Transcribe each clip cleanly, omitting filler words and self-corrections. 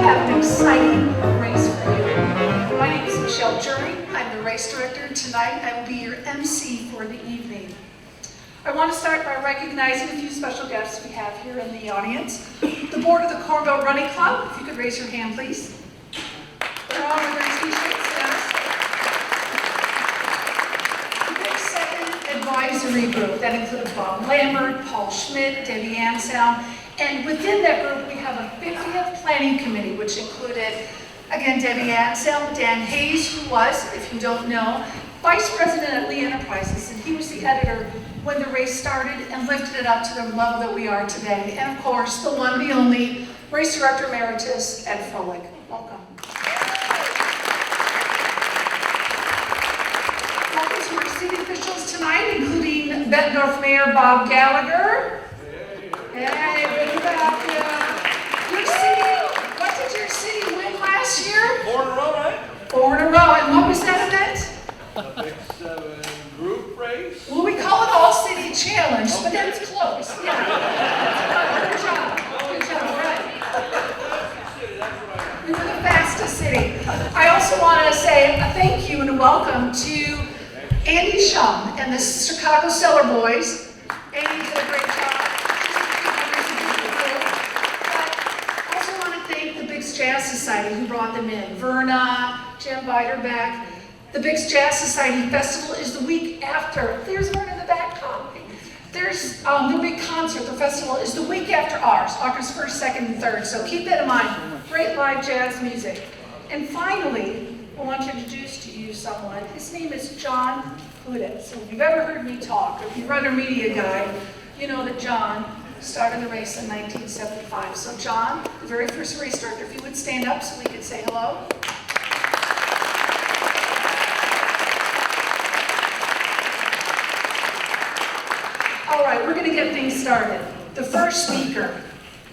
have an exciting race for you. My name is Michelle Jury. I'm the race director. Tonight I will be your MC for the evening. I want to start by recognizing a few special guests we have here in the audience. The board of the Cornville Running Club, if you could raise your hand, please. They're all with their t-shirts, yes. The Big Second Advisory Group, that includes Bob Lambert, Paul Schmidt, Debbie Anselm, and within that group we have a 50th Planning Committee, which included, again, Debbie Anselm, Dan Hayes, who was, if you don't know, Vice President at Lee Enterprises, and he was the editor when the race started and lifted it up to the level that we are today. And of course, the one, the only, Race Director Emeritus, Ed Froelich. Welcome. Welcome to our city officials tonight, including Bettendorf Mayor Bob Gallagher. Hey, good to have you. Your city, what did your city win last year? 4 in a row, right? 4 in a row, and what was that event? A Big 7 group race. Well, we call it All City Challenge, but that's close. Yeah. Good job. Good job. Right. We were the fastest city. I also want to say a thank you and a welcome to Andy Shum and the Chicago Cellar Boys. Andy did a great job. But I also want to thank the Biggs Jazz Society who brought them in. Verna, Jim Biderbeck. The Biggs Jazz Society Festival is the week after. There's Verna in the back talking. There's the big concert. The festival is the week after ours, August 1st, 2nd, and 3rd. So keep that in mind. Great live jazz music. And finally, I want to introduce to you someone. His name is John Hudett. So if you've ever heard me talk, or if you've read a media guide, you know that John started the race in 1975. So John, the very first race director, if you would stand up so we could say hello. All right, we're going to get things started. The first speaker,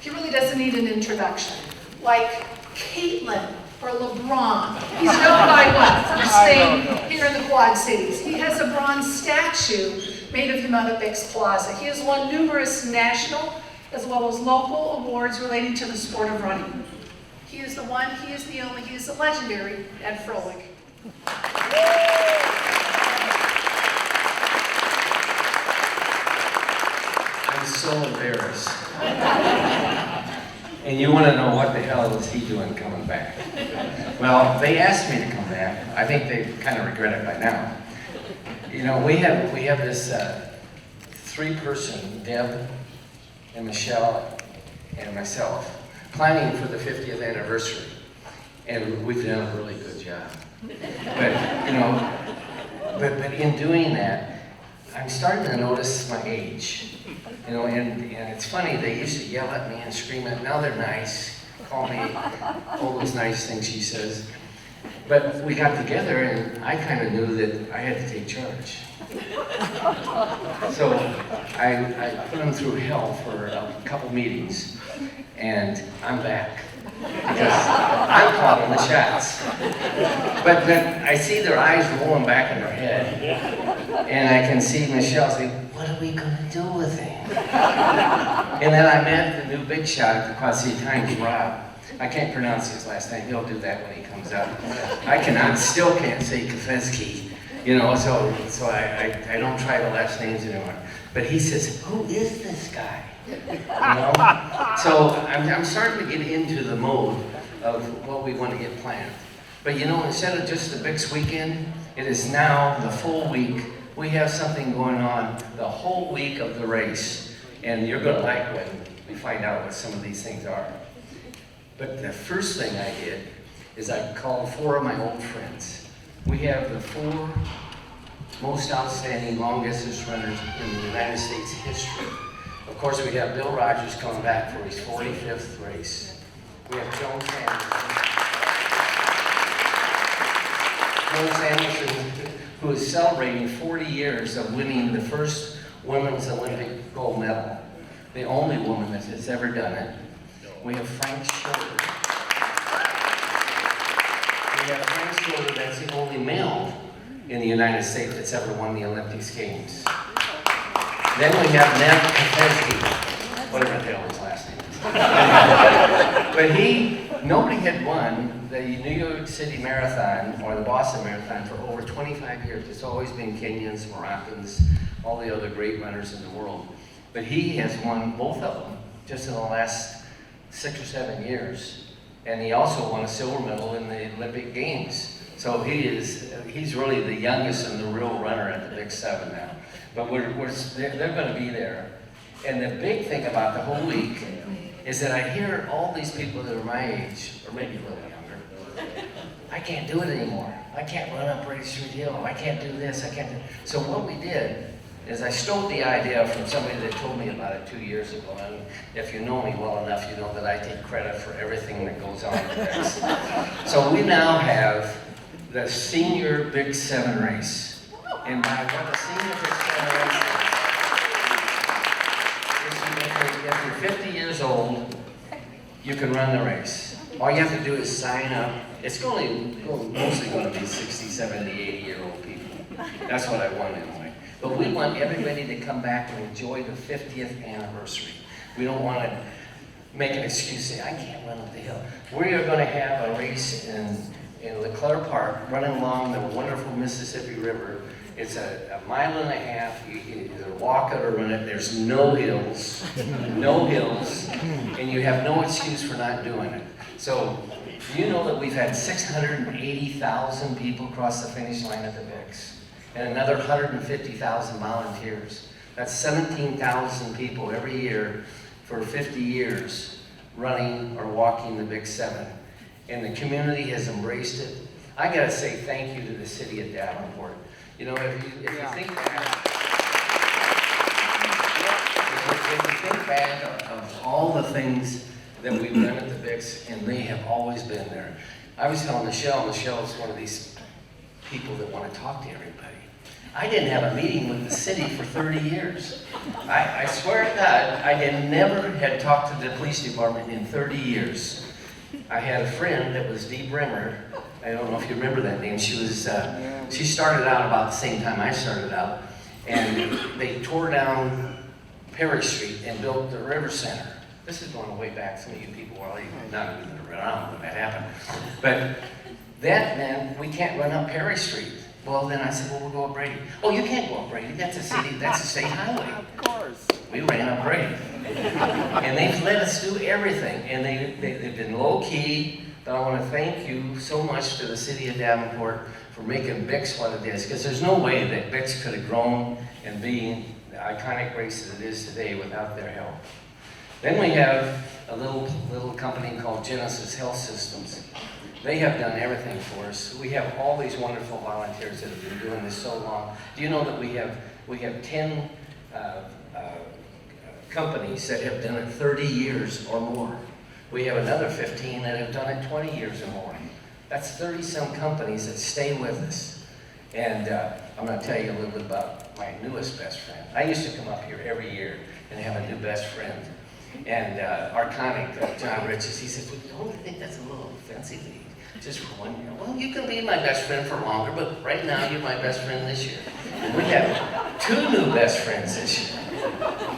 he really doesn't need an introduction. Like Caitlin or LeBron. He's known by what? First thing here in the Quad Cities. He has a bronze statue made of him out of Biggs Plaza. He has won numerous national as well as local awards relating to the sport of running. He is the one, he is the only, he is the legendary Ed Froelich. I'm so embarrassed. And you want to know what the hell is he doing coming back? Well, they asked me to come back. I think they kind of regret it by now. You know, we have this three-person, Deb and Michelle and myself, planning for the 50th anniversary. And we've done a really good job. But, you know, but in doing that, I'm starting to notice my age. You know, and it's funny, they used to yell at me and scream at me. Now they're nice, call me all those nice things she says. But we got together and I kind of knew that I had to take charge. So I put them through hell for a couple meetings and I'm back. Because I'm calling the shots. But then I see their eyes rolling back in their head. And I can see Michelle say, what are we going to do with him? And then I met the new big shot at the Quad City Times, Rob. I can't pronounce his last name. He'll do that when he comes up. Still can't say Kafeski, you know, so I don't try the last names anymore. But he says, who is this guy? You know? So I'm starting to get into the mode of what we want to get planned. But you know, instead of just the Biggs weekend, it is now the full week. We have something going on the whole week of the race. And you're going to like when we find out what some of these things are. But the first thing I did is I called 4 of my old friends. We have the 4 most outstanding long distance runners in the United States history. Of course, we have Bill Rogers coming back for his 45th race. We have Joan Sanderson, who is celebrating 40 years of winning the first women's Olympic gold medal. The only woman that has ever done it. We have Frank Schroeder. That's the only male in the United States that's ever won the Olympics Games. Then we have Nev Kafeski, whatever the hell his last name is. But he nobody had won the New York City Marathon or the Boston Marathon for over 25 years. It's always been Kenyans, Moroccans, all the other great runners in the world. But he has won both of them just in the last 6 or 7 years. And he also won a silver medal in the Olympic Games. So he's really the youngest and the real runner at the Big Seven now. But they're going to be there. And the big thing about the whole week is that I hear all these people that are my age, or maybe a little younger, I can't do it anymore. I can't run up Brady Street Hill. I can't do this. I can't do. So what we did is I stole the idea from somebody that told me about it 2 years ago. And if you know me well enough, you know that I take credit for everything that goes on in this. So we now have the Senior Big Seven race. And by what the Senior Big Seven race is, if you're 50 years old, you can run the race. All you have to do is sign up. It's mostly going to be 60, 70, 80-year-old people. That's what I want anyway. But we want everybody to come back and enjoy the 50th anniversary. We don't want to make an excuse, say, I can't run up the hill. We are going to have a race in Leclerc Park, running along the wonderful Mississippi River. It's a mile and a half. You can either walk it or run it. There's no hills, and you have no excuse for not doing it. So, do you know that we've had 680,000 people cross the finish line at the Vicks, and another 150,000 volunteers? That's 17,000 people every year for 50 years running or walking the Big Seven. And the community has embraced it. I gotta say thank you to the city of Davenport. You know, if you think back of all the things that we've done at the Vicks, and they have always been there. I was telling Michelle's one of these people that want to talk to everybody. I didn't have a meeting with the city for 30 years. I swear to God, I never had talked to the police department in 30 years. I had a friend that was Dee Brimmer. I don't know if you remember that name. She started out about the same time I started out, and they tore down Perry Street and built the River Center. This is going way back. Some of you people were not even around when that happened. But that meant we can't run up Perry Street. Well, then I said, well, we'll go up Brady. Oh, you can't go up Brady. That's a state highway. Of course. We ran up Brady. And they've let us do everything. And they've been low key. But I want to thank you so much to the city of Davenport for making Vicks what it is. Because there's no way that Vicks could have grown and be the iconic race that it is today without their help. Then we have a little company called Genesis Health Systems. They have done everything for us. We have all these wonderful volunteers that have been doing this so long. Do you know that we have 10 companies that have done it 30 years or more? We have another 15 that have done it 20 years or more. That's 30-some companies that stay with us. And I'm going to tell you a little bit about my newest best friend. I used to come up here every year and have a new best friend. And our comic, John Riches, he said, well, don't you think that's a little offensive? Just for 1 year. Well, you can be my best friend for longer, but right now you're my best friend this year. And we have 2 new best friends this year.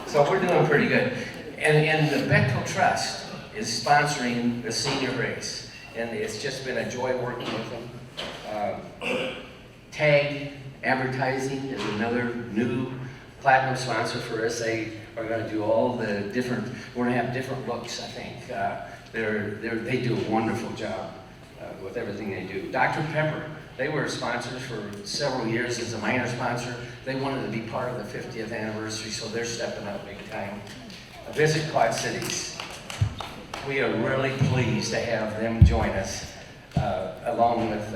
So we're doing pretty good. And the Betco Trust is sponsoring the senior race. And it's just been a joy working with them. TAG Advertising is another new platinum sponsor for us. They are going to do all the different, we're going to have different looks, I think. They do a wonderful job with everything they do. Dr. Pepper, they were sponsors for several years as a minor sponsor. They wanted to be part of the 50th anniversary, so they're stepping up big time. Visit Quad Cities. We are really pleased to have them join us, along with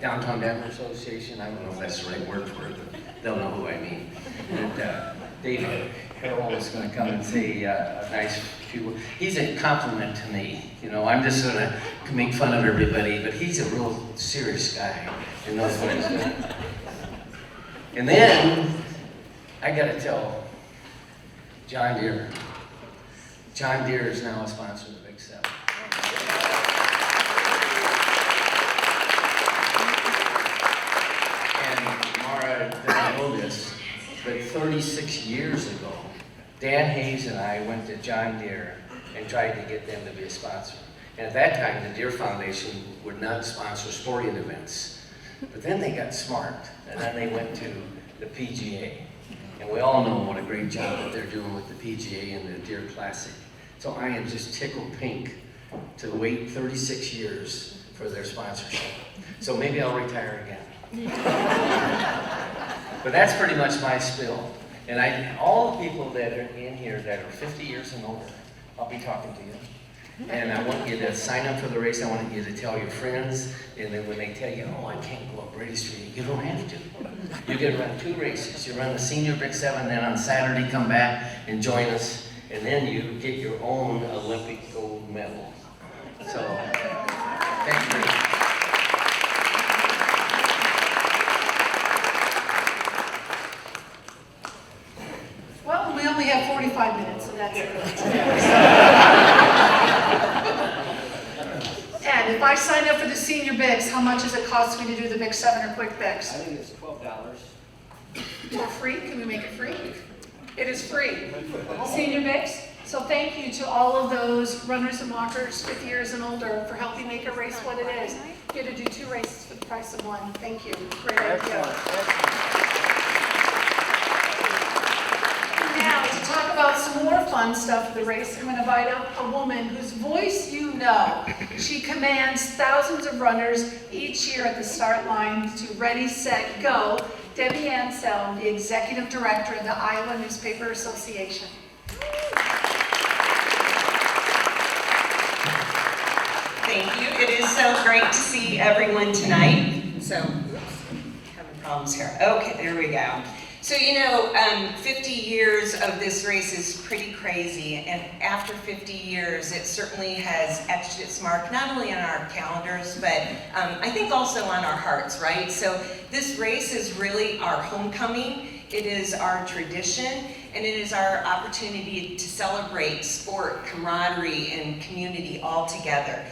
Downtown Denver Association. I don't know if that's the right word for it, but they'll know who I mean. And David Harold is going to come and say a nice few. He's a compliment to me. You know, I'm just going to make fun of everybody, but he's a real serious guy and knows what he's doing. And then I got to tell John Deere. John Deere is now a sponsor of the Big Seven. And Mara doesn't know this, but 36 years ago, Dan Hayes and I went to John Deere and tried to get them to be a sponsor. And at that time, the Deer Foundation would not sponsor sporting events. But then they got smart, and then they went to the PGA. And we all know what a great job that they're doing with the PGA and the Deer Classic. So I am just tickled pink to wait 36 years for their sponsorship. So maybe I'll retire again. But that's pretty much my spill. And all the people that are in here that are 50 years and older, I'll be talking to you. And I want you to sign up for the race. I want you to tell your friends. And then when they tell you, oh, I can't go up Brady Street, you don't have to. You can run 2 races. You run the Senior Big 7, then on Saturday come back and join us. And then you get your own Olympic gold medal. So, thank you. Well, we only have 45 minutes, so that's good. And if I sign up for the Senior Bigs, how much does it cost me to do the Big 7 or Quick Bigs? I think it's $12. For free? Can we make it free? It is free. Senior Bigs. So thank you to all of those runners and walkers 50 years and older for helping make a race what it is. You had to do 2 races for the price of 1. Thank you. Great idea. Now, to talk about some more fun stuff for the race, I'm going to invite up a woman whose voice you know. She commands thousands of runners each year at the start line to Ready, Set, Go. Debbie Anselm, the Executive Director of the Iowa Newspaper Association. Thank you. It is so great to see everyone tonight. So, having problems here. Okay, there we go. So, 50 years of this race is pretty crazy, and after 50 years, it certainly has etched its mark, not only on our calendars, but I think also on our hearts, right? So, this race is really our homecoming. It is our tradition, and it is our opportunity to celebrate sport, camaraderie, and community all together.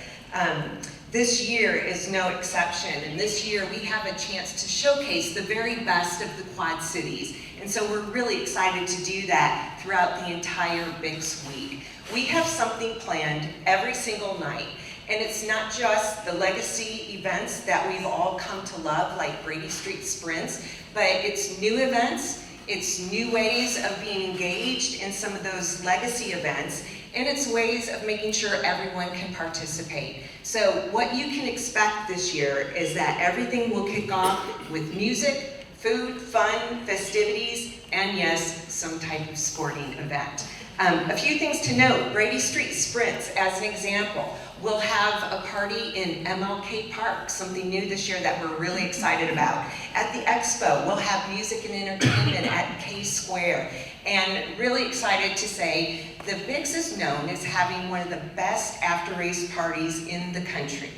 This year is no exception, and this year we have a chance to showcase the very best of the Quad Cities. And so we're really excited to do that throughout the entire Bigs week. We have something planned every single night, and it's not just the legacy events that we've all come to love, like Brady Street Sprints, but it's new events, it's new ways of being engaged in some of those legacy events, and it's ways of making sure everyone can participate. So what you can expect this year is that everything will kick off with music, food, fun, festivities, and yes, some type of sporting event. A few things to note: Brady Street Sprints, as an example, we'll have a party in MLK Park, something new this year that we're really excited about. At the Expo, we'll have music and entertainment at K Square. And really excited to say, the Bigs is known as having one of the best after-race parties in the country.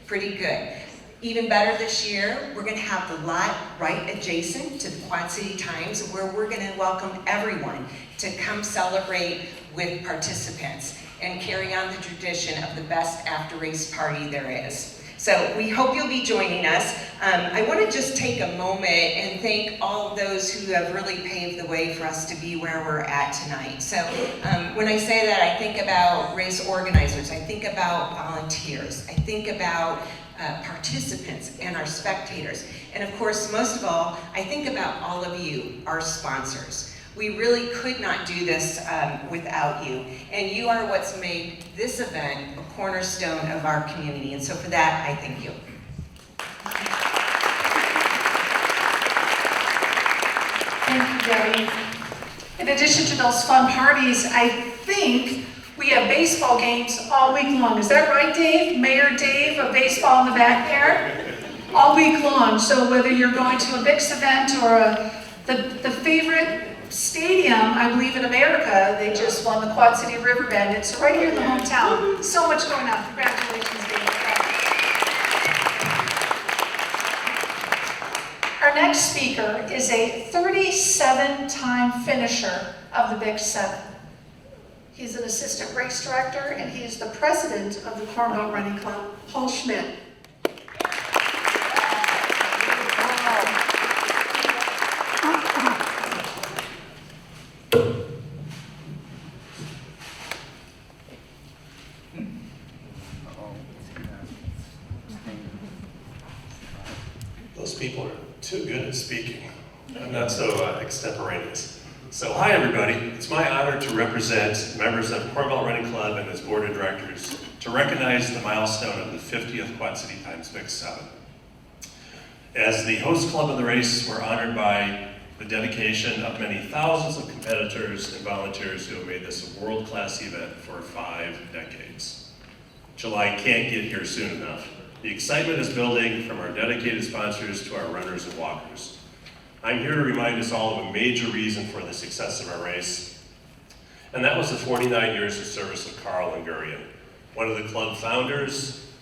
Pretty good. Even better this year, we're gonna have the lot right adjacent to the Quad City Times, where we're gonna welcome everyone to come celebrate with participants and carry on the tradition of the best after-race party there is. So we hope you'll be joining us. I want to just take a moment and thank all of those who have really paved the way for us to be where we're at tonight. So when I say that, I think about race organizers, I think about volunteers, I think about participants and our spectators. And of course, most of all, I think about all of you, our sponsors. We really could not do this without you. And you are what's made this event a cornerstone of our community. And so for that, I thank you. Thank you, Debbie. In addition to those fun parties, I think we have baseball games all week long. Is that right, Dave? Mayor Dave of baseball in the back there? All week long. So whether you're going to a Bigs event or the favorite stadium, I believe in America, they just won the Quad City Riverbend. It's right here in the hometown. So much going on. Congratulations, Dave. Our next speaker is a 37-time finisher of the Big 7. He's an assistant race director, and he is the president of the Cornwall Running Club, Paul Schmidt. people are too good at speaking. I'm not so extemporaneous. So hi everybody, it's my honor to represent members of Corn Belt Running Club and its board of directors to recognize the milestone of the 50th Quad City Times Big 7. As the host club of the race, we're honored by the dedication of many thousands of competitors and volunteers who have made this a world-class event for 5 decades. July can't get here soon enough. The excitement is building from our dedicated sponsors to our runners and walkers. I'm here to remind us all of a major reason for the success of our race, and that was the 49 years of service of Carl Langurian, one of the club founders,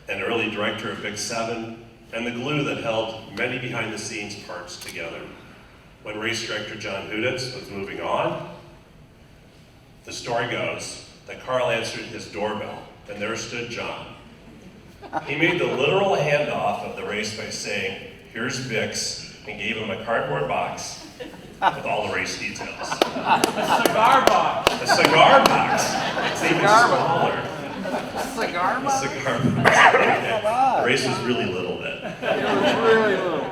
an early director of Big 7, and the glue that held many behind-the-scenes parts together. When race director John Huditz was moving on, the story goes that Carl answered his doorbell, and there stood John. He made the literal handoff of the race by saying, "Here's Bix," and gave him a cardboard box with all the race details. A cigar box. A cigar box. It's even smaller. Cigar A box? cigar box. The race was really little then. It was really little.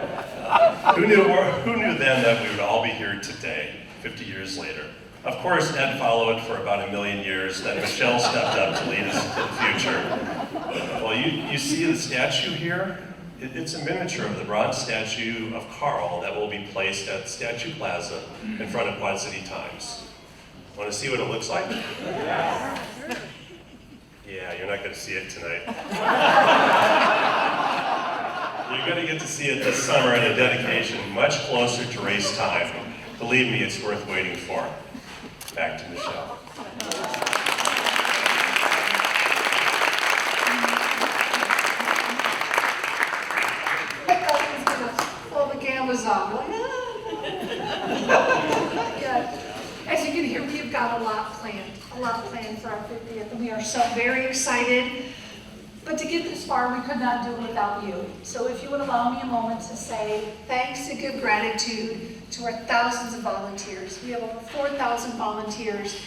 Who knew then that we would all be here today, 50 years later? Of course, Ed followed for about 1 million years, then Michelle stepped up to lead us into the future. Well, you see the statue here? It's a miniature of the bronze statue of Carl that will be placed at Statue Plaza in front of Quad City Times. Want to see what it looks like? Yeah, you're not going to see it tonight. You're going to get to see it this summer at a dedication much closer to race time. Believe me, it's worth waiting for. Back to Michelle. Pull the gammas off. Like, yeah. As you can hear, we've got a lot planned for our 50th, and we are so very excited. But to get this far, we could not do it without you. So if you would allow me a moment to say thanks and give gratitude to our thousands of volunteers. We have over 4,000 volunteers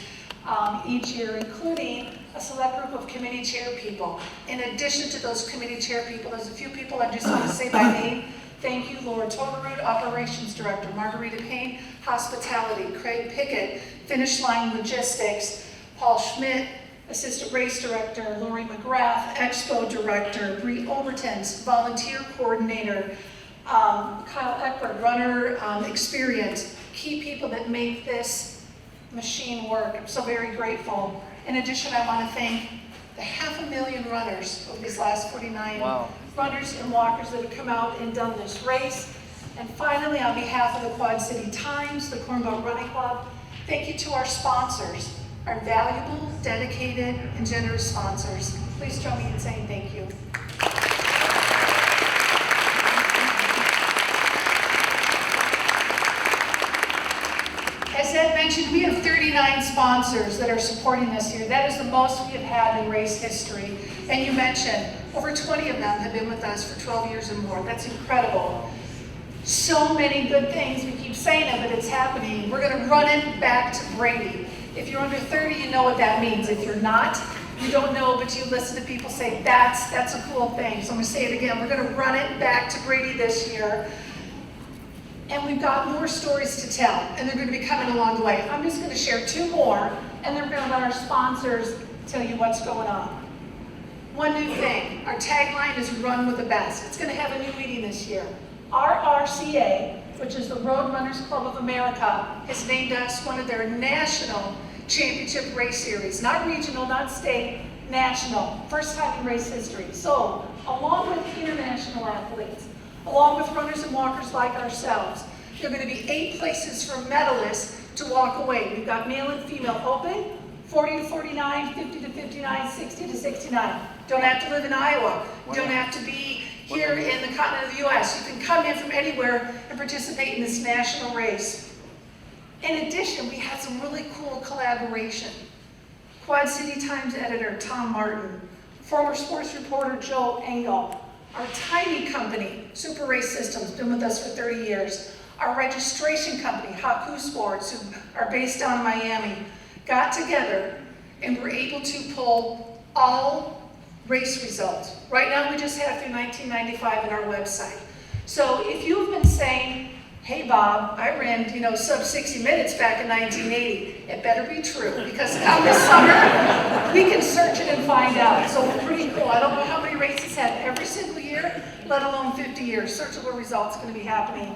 each year, including a select group of committee chair people. In addition to those committee chair people, there's a few people I just want to say by name. Thank you, Laura Tolerud, Operations Director, Margarita Payne, Hospitality, Craig Pickett, Finish Line Logistics, Paul Schmidt, Assistant Race Director, Lori McGrath, Expo Director, Bree Overtons, Volunteer Coordinator, Kyle Eckberg, Runner Experience, key people that make this machine work. I'm so very grateful. In addition, I want to thank the 500,000 runners of these last 49 runners and walkers that have come out and done this race. And finally, on behalf of the Quad City Times, the Corn Belt Running Club, thank you to our sponsors, our valuable, dedicated, and generous sponsors. Please join me in saying thank you. As Ed mentioned, we have 39 sponsors that are supporting this year. That is the most we have had in race history. And you mentioned, over 20 of them have been with us for 12 years or more. That's incredible. So many good things. We keep saying it, but it's happening. We're going to run it back to Brady. If you're under 30, you know what that means. If you're not, you don't know, but you listen to people say, that's a cool thing. So I'm going to say it again. We're going to run it back to Brady this year. And we've got more stories to tell, and they're going to be coming along the way. I'm just going to share 2 more, and then we're going to let our sponsors tell you what's going on. One new thing, our tagline is Run with the Best. It's going to have a new meeting this year. RRCA, which is the Road Runners Club of America, has named us one of their national championship race series. Not regional, not state, national. First time in race history. So, along with international athletes, along with runners and walkers like ourselves, there are going to be 8 places for medalists to walk away. We've got male and female open, 40 to 49, 50 to 59, 60 to 69. Don't have to live in Iowa. Don't have to be here in the continent of the US. You can come in from anywhere and participate in this national race. In addition, we had some really cool collaboration. Quad City Times editor Tom Martin, former sports reporter Joe Engel, our tiny company, Super Race Systems, been with us for 30 years. Our registration company, Haku Sports, who are based down in Miami, got together and were able to pull all race results. Right now, we just have through 1995 on our website. So if you've been saying, hey Bob, I ran, sub 60 minutes back in 1980, it better be true, because come this summer, we can search it and find out. So pretty cool. I don't know how many races have every single year, let alone 50 years. Searchable results going to be happening.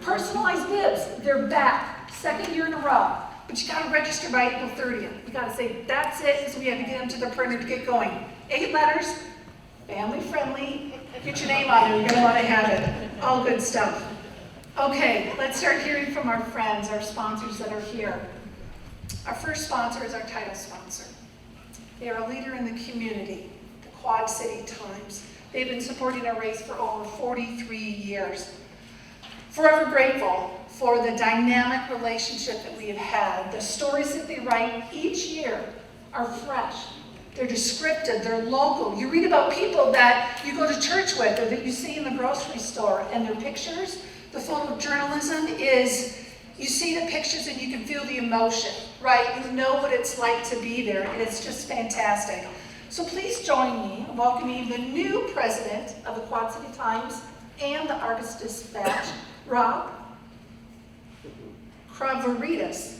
Personalized bibs, they're back, second year in a row. But you gotta register by April 30th. You gotta say, that's it, so we have to get them to the printer to get going. 8 letters, family friendly, get your name on it, you're gonna wanna have it. All good stuff. Okay, let's start hearing from our friends, our sponsors that are here. Our first sponsor is our title sponsor. They are a leader in the community, the Quad City Times. They've been supporting our race for over 43 years. Forever grateful for the dynamic relationship that we have had. The stories that they write each year are fresh. They're descriptive, they're local. You read about people that you go to church with or that you see in the grocery store, and their pictures. The photojournalism is, you see the pictures and you can feel the emotion, right? You know what it's like to be there, and it's just fantastic. So please join me in welcoming the new president of the Quad City Times and the Argus-Dispatch, Rob Kravaritas.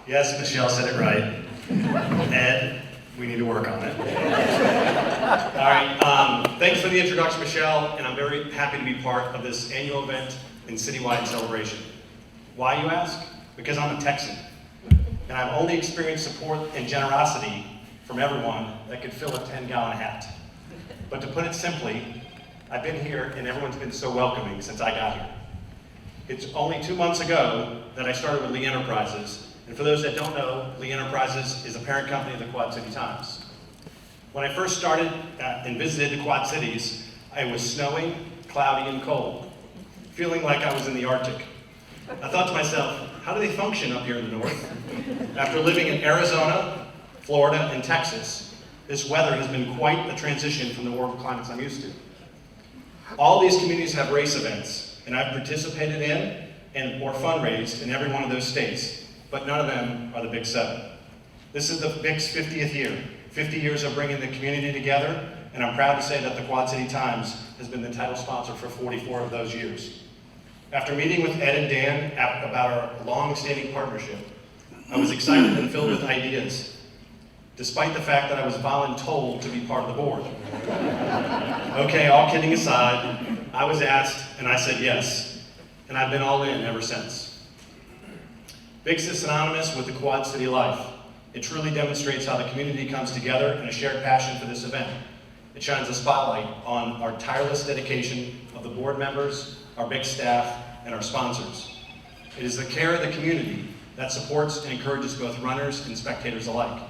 Yes, Michelle said it right. Ed, we need to work on it. All right, thanks for the introduction, Michelle, and I'm very happy to be part of this annual event and citywide celebration. Why, you ask? Because I'm a Texan, and I've only experienced support and generosity from everyone that could fill a 10-gallon hat. But to put it simply, I've been here and everyone's been so welcoming since I got here. It's only 2 months ago that I started with Lee Enterprises, and for those that don't know, Lee Enterprises is a parent company of the Quad City Times. When I first started and visited the Quad Cities, it was snowing, cloudy, and cold, feeling like I was in the Arctic. I thought to myself, how do they function up here in the north? After living in Arizona, Florida, and Texas, this weather has been quite a transition from the warm climates I'm used to. All these communities have race events, and I've participated in or fundraised in every one of those states, but none of them are the Big Seven. This is the BIC's 50th year, 50 years of bringing the community together, and I'm proud to say that the Quad City Times has been the title sponsor for 44 of those years. After meeting with Ed and Dan about our long-standing partnership, I was excited and filled with ideas, despite the fact that I was voluntold to be part of the board. Okay, all kidding aside, I was asked and I said yes, and I've been all in ever since. BIC's is synonymous with the Quad City life. It truly demonstrates how the community comes together in a shared passion for this event. It shines a spotlight on our tireless dedication of the board members, our BIC staff, and our sponsors. It is the care of the community that supports and encourages both runners and spectators alike,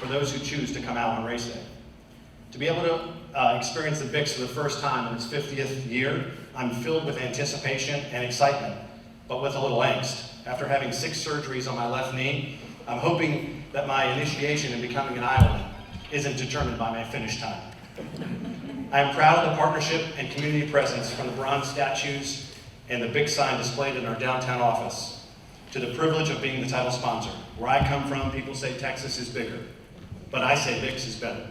for those who choose to come out on race day. To be able to experience the BICS for the first time in its 50th year, I'm filled with anticipation and excitement, but with a little angst. After having 6 surgeries on my left knee, I'm hoping that my initiation in becoming an Iowan isn't determined by my finish time. I am proud of the partnership and community presence, from the bronze statues and the big sign displayed in our downtown office, to the privilege of being the title sponsor. Where I come from, people say Texas is bigger, but I say BICS is better.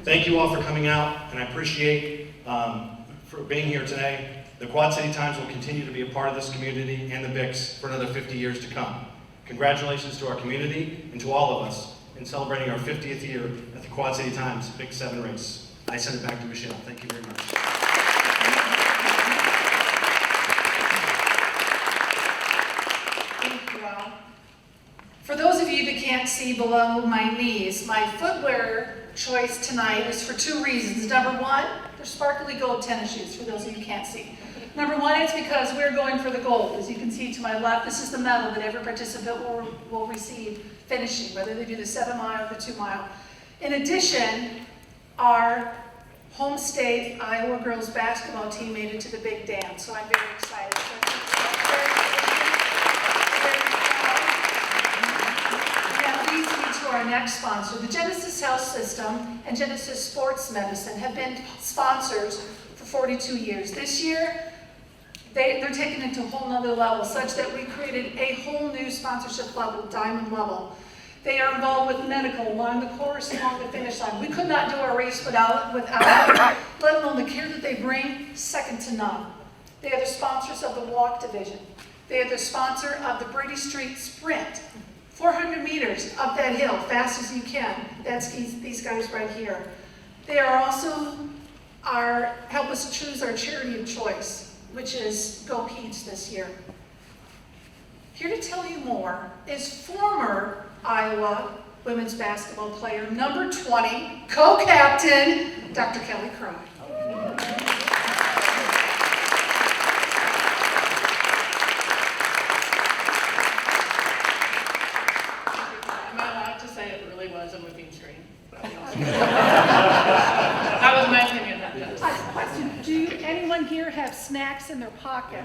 Thank you all for coming out, and I appreciate for being here today. The Quad City Times will continue to be a part of this community and the BICS for another 50 years to come. Congratulations to our community and to all of us in celebrating our 50th year at the Quad City Times Big 7 race. I send it back to Michelle. Thank you very much. Thank you, Rob. For those of you that can't see below my knees, my footwear choice tonight is for 2 reasons. Number 1, they're sparkly gold tennis shoes, for those of you who can't see. Number 1, it's because we're going for the gold. As you can see to my left, this is the medal that every participant will receive finishing, whether they do the 7-mile or the 2-mile. In addition, our home state Iowa girls basketball team made it to the big dance, so I'm very excited. That leads me to our next sponsor. The Genesis Health System and Genesis Sports Medicine have been sponsors for 42 years. This year, They're taking it to a whole nother level, such that we created a whole new sponsorship level, diamond level. They are involved with medical, along the course, along the finish line. We could not do our race without them, let alone the care that they bring, second to none. They are the sponsors of the walk division. They are the sponsor of the Brady Street Sprint. 400 meters up that hill, fast as you can. That's these guys right here. They are also help us choose our charity of choice, which is Go Peds this year. Here to tell you more is former Iowa women's basketball player, number 20, co-captain, Dr. Kelly Cry. Am I allowed to say it really was a moving screen? That was my opinion. Question, do anyone here have snacks in their pocket?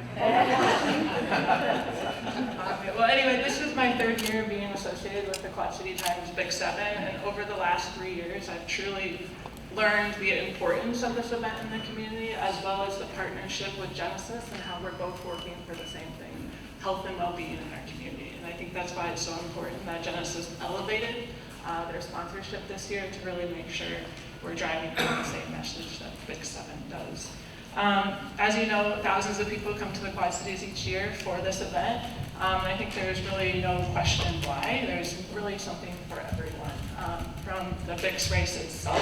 Well, anyway, this is my third year being associated with the Quad City Times Big Seven, and over the last 3 years, I've truly learned the importance of this event in the community, as well as the partnership with Genesis and how we're both working for the same thing, health and well-being in our community. And I think that's why it's so important that Genesis elevated their sponsorship this year to really make sure we're driving home the same message that Big Seven does. As you know, thousands of people come to the Quad Cities each year for this event. I think there's really no question why. There's really something for everyone. From the BIX race itself,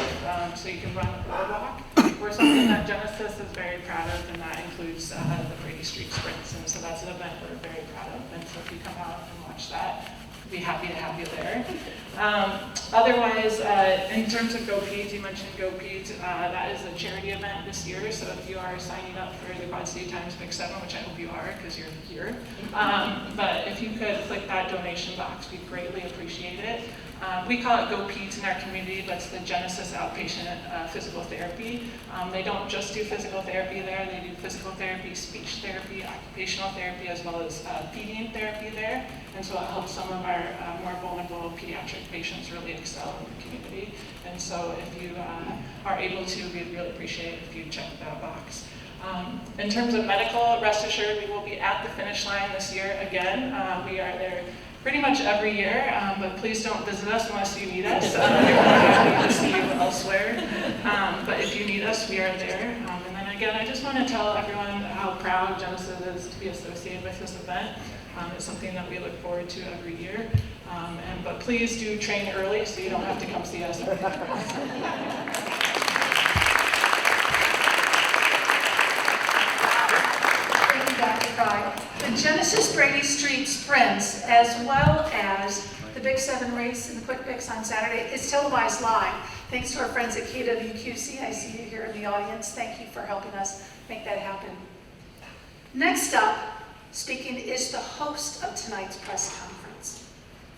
so you can run a boardwalk, or something that Genesis is very proud of, and that includes the Brady Street Sprints. And so that's an event we're very proud of. And so if you come out and watch that, be happy to have you there. Otherwise, in terms of Go Peds, you mentioned Go Peds. That is a charity event this year, so if you are signing up for the Quad City Times Big Seven, which I hope you are because you're here, but if you could click that donation box, we'd greatly appreciate it. We call it Go Peds in our community, but it's the Genesis Outpatient Physical Therapy. They don't just do physical therapy there, they do physical therapy, speech therapy, occupational therapy, as well as feeding therapy there. And so it helps some of our more vulnerable pediatric patients really excel in the community. And so if you are able to, we'd really appreciate it if you check that box. In terms of medical, rest assured we will be at the finish line this year again. We are there pretty much every year, but please don't visit us unless you need us. We're happy to see you elsewhere. But if you need us, we are there. And then again, I just want to tell everyone how proud Genesis is to be associated with this event. It's something that we look forward to every year. But please do train early so you don't have to come see us. Thank you, Dr. Fry. The Genesis Brady Street Sprints, as well as the Big Seven race and the Quick Picks on Saturday, is televised live. Thanks to our friends at KWQC. I see you here in the audience. Thank you for helping us make that happen. Next up, speaking is the host of tonight's press conference.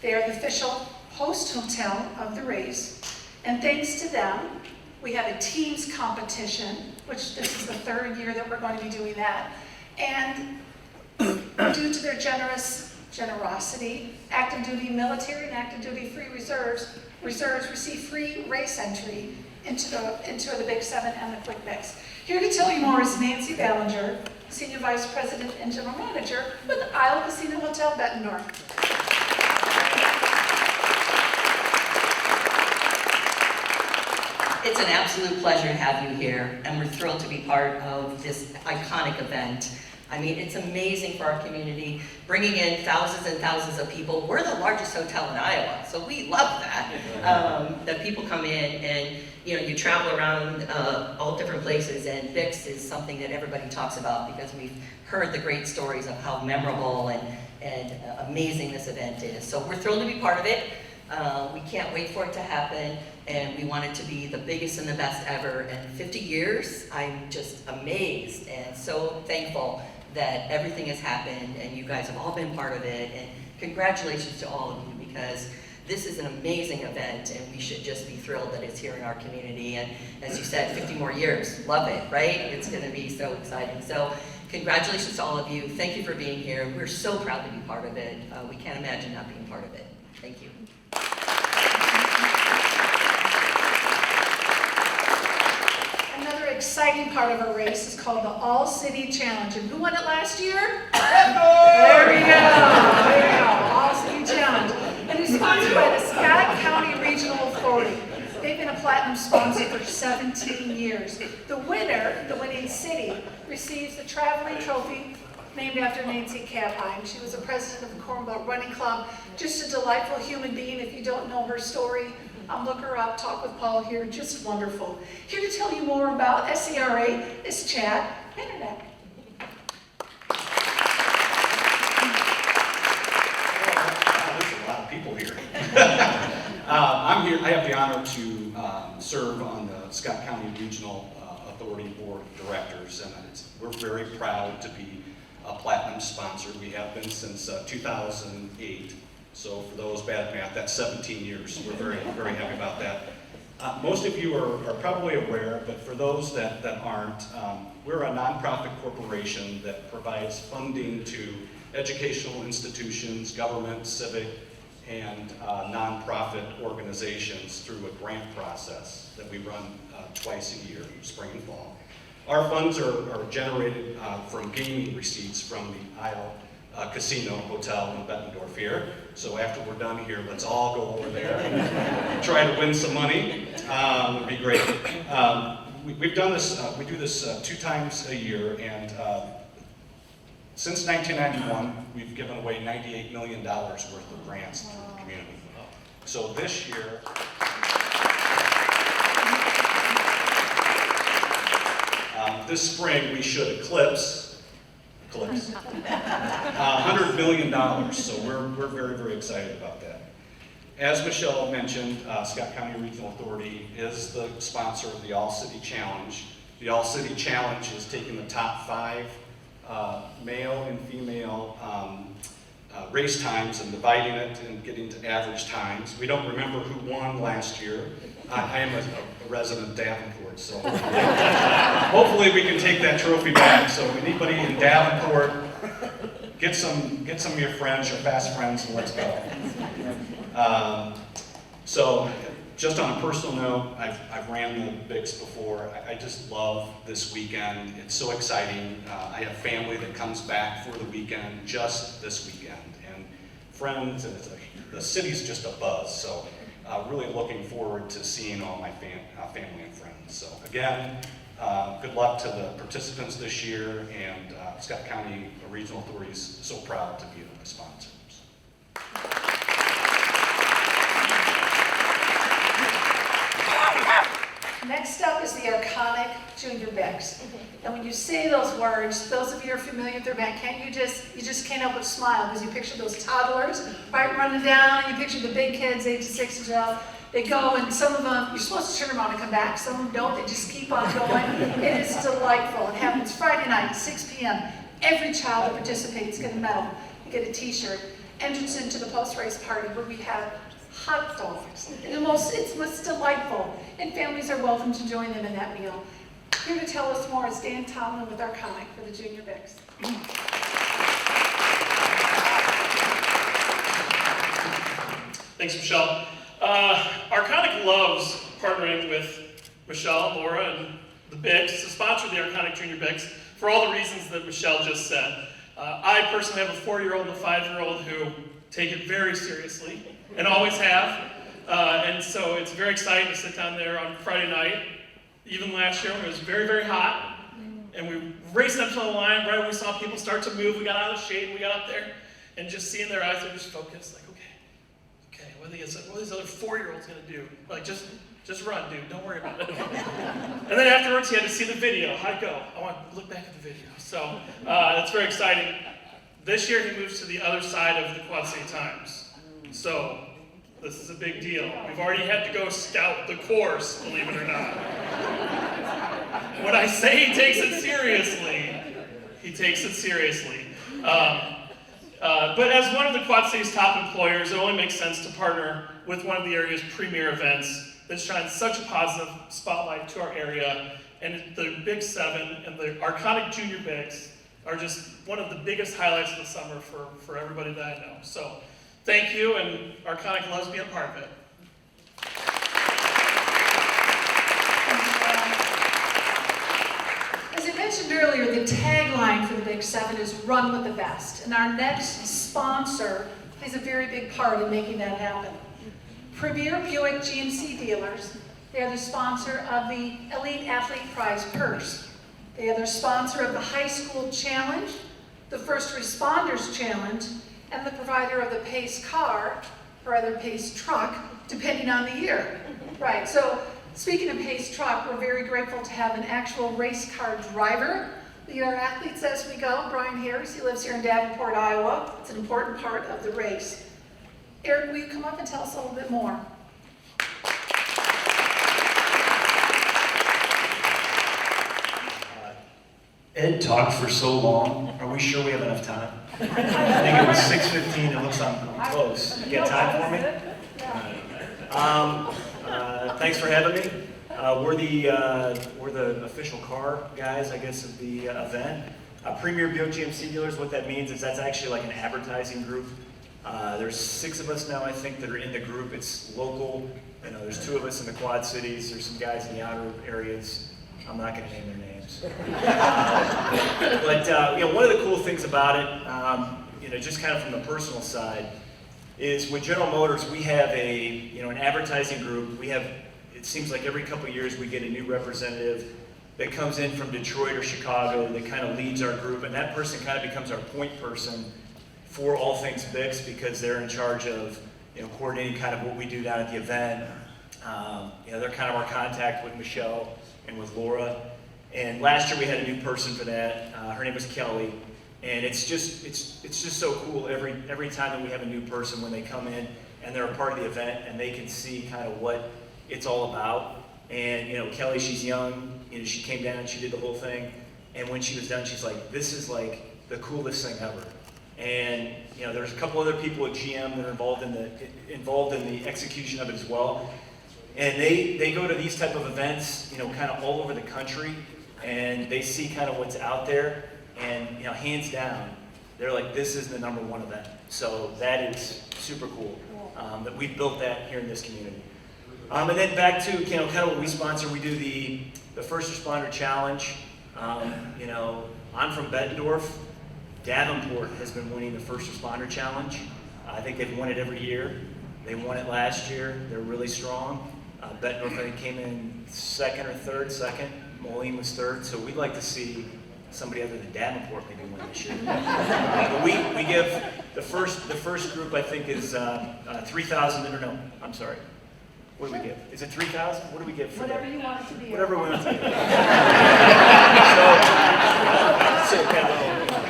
They are the official host hotel of the race, and thanks to them, we have a teams competition, which this is the third year that we're going to be doing that. And due to their generosity, active duty military and active duty free reserves receive free race entry into the Big Seven and the Quick Picks. Here to tell you more is Nancy Ballinger, Senior Vice President and General Manager with the Isle Casino Hotel Bettendorf. It's an absolute pleasure to have you here, and we're thrilled to be part of this iconic event. I mean, it's amazing for our community, bringing in thousands and thousands of people. We're the largest hotel in Iowa, so we love that. That people come in and, you know, you travel around all different places, and BIX is something that everybody talks about because we've heard the great stories of how memorable and amazing this event is. So we're thrilled to be part of it. We can't wait for it to happen, and we want it to be the biggest and the best ever. And 50 years, I'm just amazed and so thankful that everything has happened and you guys have all been part of it. And congratulations to all of you, because this is an amazing event and we should just be thrilled that it's here in our community. And as you said, 50 more years, love it, right? It's gonna be so exciting. So congratulations to all of you. Thank you for being here. We're so proud to be part of it. We can't imagine not being part of it. Thank you. Another exciting part of our race is called the All-City Challenge. And who won it last year? There we go. All-City Challenge. And it's sponsored by the Scott County Regional Authority. They've been a platinum sponsor for 17 years. The winner, the winning city, receives the traveling trophy named after Nancy Kapheim. She was the president of the Corn Belt Running Club. Just a delightful human being. If you don't know her story, look her up, talk with Paul here, just wonderful. Here to tell you more about SCRA is Chad Internet. There's a lot of people here. I'm here, I have the honor to serve on the Scott County Regional Authority Board of Directors, and we're very proud to be a platinum sponsor. We have been since 2008. So for those bad at math, that's 17 years. We're very, very happy about that. Most of you are probably aware, but for those that aren't, we're a nonprofit corporation that provides funding to educational institutions, government, civic, and nonprofit organizations through a grant process that we run twice a year, spring and fall. Our funds are generated from gaming receipts from the Isle Casino Hotel in Bettendorf here. So after we're done here, let's all go over there and try to win some money. It would be great. We've done this, we do this 2 times a year, and since 1991, we've given away $98 million worth of grants to the community. So this year, this spring we should eclipse $100 million, so we're very, very excited about that. As Michelle mentioned, Scott County Regional Authority is the sponsor of the All-City Challenge. The All-City Challenge is taking the top 5 male and female race times and dividing it and getting to average times. We don't remember who won last year. I am a resident of Davenport, so hopefully we can take that trophy back. So anybody in Davenport, get some of your friends, your fast friends, and let's go. So just on a personal note, I've ran the Bics before. I just love this weekend. It's so exciting. I have family that comes back for the weekend, just this weekend, and friends, and the city's just a buzz. So really looking forward to seeing all my family and friends. So again, good luck to the participants this year, and Scott County Regional Authority is so proud to be the sponsor. Next up is the iconic Junior Bics. And when you say those words, those of you who are familiar with their band, you just can't help but smile because you picture those toddlers, right, running down, and you picture the big kids, 8 to 6 and 12. They go, and some of them, you're supposed to turn them on and come back. Some of them don't, they just keep on going. It is delightful. It happens Friday night, 6 p.m. Every child that participates gets a medal, you get a t-shirt. Entrance into the post-race party where we have hot dogs. It's delightful, and families are welcome to join them in that meal. Here to tell us more is Dan Tomlin with Arconic for the Junior Bics. Thanks, Michelle. Arconic loves partnering with Michelle, Laura, and the Bics to sponsor the Arconic Junior Bics for all the reasons that Michelle just said. I personally have a 4-year-old and a 5-year-old who take it very seriously, and always have. And so it's very exciting to sit down there on Friday night, even last year when it was very, very hot, and we raced up to the line. Right when we saw people start to move, we got out of the shade and we got up there, and just seeing their eyes, they're just focused, like, okay, what are these other 4-year-olds gonna do? Like, just run, dude, don't worry about it. And then afterwards, he had to see the video. How'd it go? I want to look back at the video. So that's very exciting. This year, he moves to the other side of the Quad City Times. So this is a big deal. We've already had to go scout the course, believe it or not. When I say he takes it seriously, he takes it seriously. But as one of the Quad City's top employers, it only makes sense to partner with one of the area's premier events that shines such a positive spotlight to our area. And the Big 7 and the Arconic Junior Bics are just one of the biggest highlights of the summer for everybody that I know. So thank you, and Arconic loves being a part of it. As I mentioned earlier, the tagline for the Big Seven is Run with the Best, and our next sponsor plays a very big part in making that happen. Premier Buick GMC dealers, they are the sponsor of the Elite Athlete Prize Purse. They are the sponsor of the High School Challenge, the First Responders Challenge, and the provider of the Pace car, or other Pace truck, depending on the year. Right, so speaking of Pace truck, we're very grateful to have an actual race car driver lead our athletes as we go. Brian Harris, he lives here in Davenport, Iowa. It's an important part of the race. Eric, will you come up and tell us a little bit more? Ed talked for so long. Are we sure we have enough time? I think it was 6:15. It looks I'm close. You got time for me? Thanks for having me. We're the official car guys, I guess, of the event. Premier Buick GMC dealers. What that means is that's actually like an advertising group. There's 6 of us now, I think, that are in the group. It's local. You know, there's 2 of us in the Quad Cities. There's some guys in the outer areas. I'm not going to name their names. But you know, one of the cool things about it, you know, just kind of from the personal side, is with General Motors, we have an advertising group. We have, it seems like every couple of years we get a new representative that comes in from Detroit or Chicago that kind of leads our group, and that person kind of becomes our point person for all things Bix, because they're in charge of, you know, coordinating kind of what we do down at the event. You know, they're kind of our contact with Michelle and with Laura. And last year we had a new person for that. Her name was Kelly. And it's just so cool every time that we have a new person, when they come in and they're a part of the event and they can see kind of what it's all about. And you know, Kelly, she's young. You know, she came down, she did the whole thing. And when she was done, she's like, "This is like the coolest thing ever." And you know, there's a couple other people at GM that are involved in the execution of it as well. And they go to these type of events, you know, kind of all over the country, and they see kind of what's out there, and you know, hands down, they're like, this is the #1 event. So that is super cool that we've built that here in this community. And then back to, you know, kind of what we sponsor. We do the First Responder Challenge. You know, I'm from Bettendorf. Davenport has been winning the First Responder Challenge. I think they've won it every year. They won it last year. They're really strong. Bettendorf, I think, came in second or third. Moline was third. So we'd like to see somebody other than Davenport maybe win this year. But we give the first group, I think, is 3,000. No, I'm sorry. What do we give? Is it 3,000? What do we give for Whatever you want it to be. whatever we want to give? So,